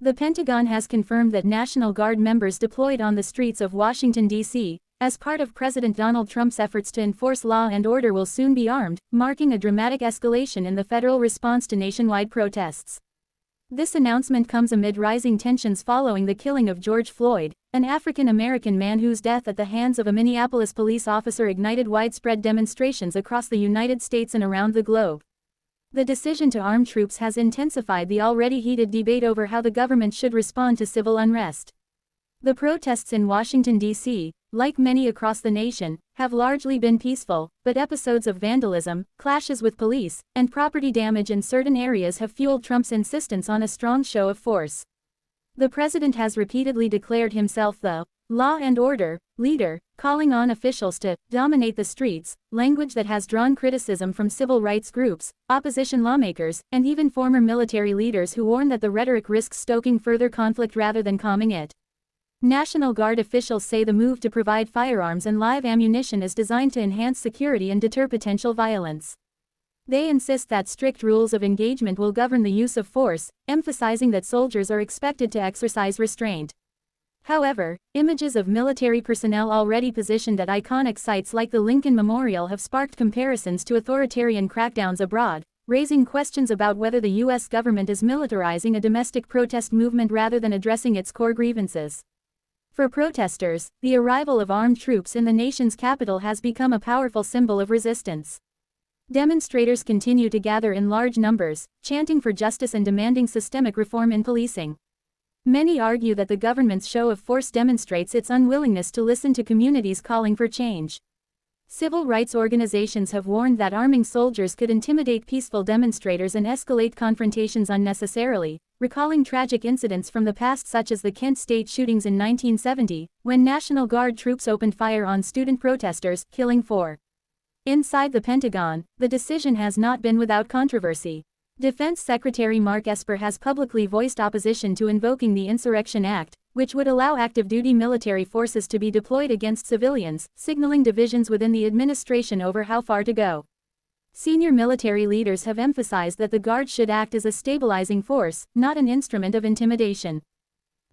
The Pentagon has confirmed that National Guard members deployed on the streets of Washington, D.C., as part of President Donald Trump's efforts to enforce law and order will soon be armed, marking a dramatic escalation in the federal response to nationwide protests. This announcement comes amid rising tensions following the killing of George Floyd, an African-American man whose death at the hands of a Minneapolis police officer ignited widespread demonstrations across the United States and around the globe. The decision to arm troops has intensified the already heated debate over how the government should respond to civil unrest. The protests in Washington, D.C., like many across the nation, have largely been peaceful, but episodes of vandalism, clashes with police, and property damage in certain areas have fueled Trump's insistence on a strong show of force. The president has repeatedly declared himself the law and order leader, calling on officials to dominate the streets, language that has drawn criticism from civil rights groups, opposition lawmakers, and even former military leaders who warn that the rhetoric risks stoking further conflict rather than calming it. National Guard officials say the move to provide firearms and live ammunition is designed to enhance security and deter potential violence. They insist that strict rules of engagement will govern the use of force, emphasizing that soldiers are expected to exercise restraint. However, images of military personnel already positioned at iconic sites like the Lincoln Memorial have sparked comparisons to authoritarian crackdowns abroad, raising questions about whether the U.S. government is militarizing a domestic protest movement rather than addressing its core grievances. For protesters, the arrival of armed troops in the nation's capital has become a powerful symbol of resistance. Demonstrators continue to gather in large numbers, chanting for justice and demanding systemic reform in policing. Many argue that the government's show of force demonstrates its unwillingness to listen to communities calling for change. Civil rights organizations have warned that arming soldiers could intimidate peaceful demonstrators and escalate confrontations unnecessarily, recalling tragic incidents from the past such as the Kent State shootings in 1970, when National Guard troops opened fire on student protesters, killing 4. Inside the Pentagon, the decision has not been without controversy. Defense Secretary Mark Esper has publicly voiced opposition to invoking the Insurrection Act, which would allow active-duty military forces to be deployed against civilians, signaling divisions within the administration over how far to go. Senior military leaders have emphasized that the Guard should act as a stabilizing force, not an instrument of intimidation.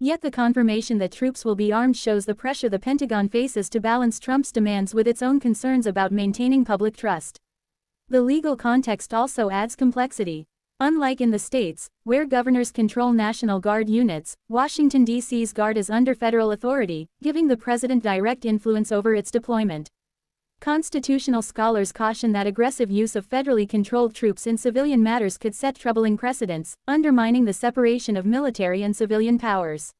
Yet the confirmation that troops will be armed shows the pressure the Pentagon faces to balance Trump's demands with its own concerns about maintaining public trust. The legal context also adds complexity. Unlike in the states, where governors control National Guard units, Washington, D.C.'s Guard is under federal authority, giving the president direct influence over its deployment. Constitutional scholars caution that aggressive use of federally controlled troops in civilian matters could set troubling precedents, undermining the separation of military and civilian powers.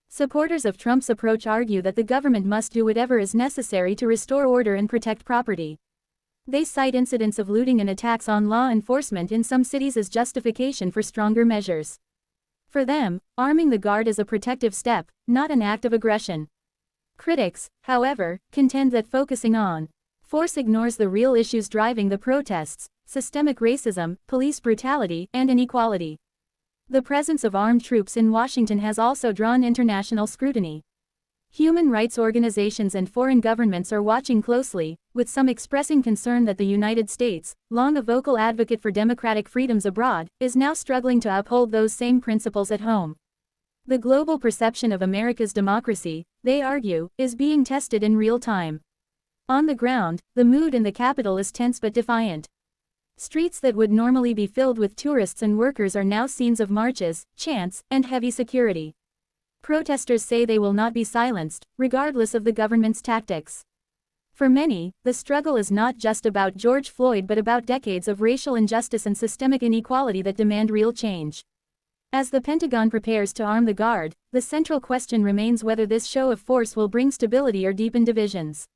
Supporters of Trump's approach argue that the government must do whatever is necessary to restore order and protect property. They cite incidents of looting and attacks on law enforcement in some cities as justification for stronger measures. For them, arming the Guard is a protective step, not an act of aggression. Critics, however, contend that focusing on force ignores the real issues driving the protests: systemic racism, police brutality, and inequality. The presence of armed troops in Washington has also drawn international scrutiny. Human rights organizations and foreign governments are watching closely, with some expressing concern that the United States, long a vocal advocate for democratic freedoms abroad, is now struggling to uphold those same principles at home. The global perception of America's democracy, they argue, is being tested in real time. On the ground, the mood in the capital is tense but defiant. Streets that would normally be filled with tourists and workers are now scenes of marches, chants, and heavy security. Protesters say they will not be silenced, regardless of the government's tactics. For many, the struggle is not just about George Floyd but about decades of racial injustice and systemic inequality that demand real change. As the Pentagon prepares to arm the Guard, the central question remains whether this show of force will bring stability or deepen divisions.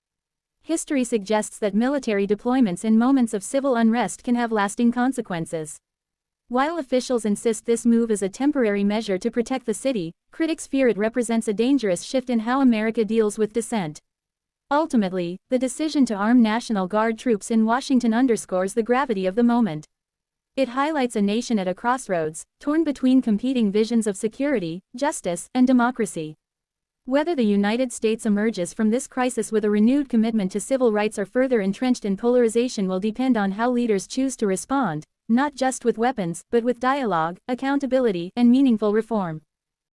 History suggests that military deployments in moments of civil unrest can have lasting consequences. While officials insist this move is a temporary measure to protect the city, critics fear it represents a dangerous shift in how America deals with dissent. Ultimately, the decision to arm National Guard troops in Washington underscores the gravity of the moment. It highlights a nation at a crossroads, torn between competing visions of security, justice, and democracy. Whether the United States emerges from this crisis with a renewed commitment to civil rights or further entrenched in polarization will depend on how leaders choose to respond, not just with weapons, but with dialogue, accountability, and meaningful reform.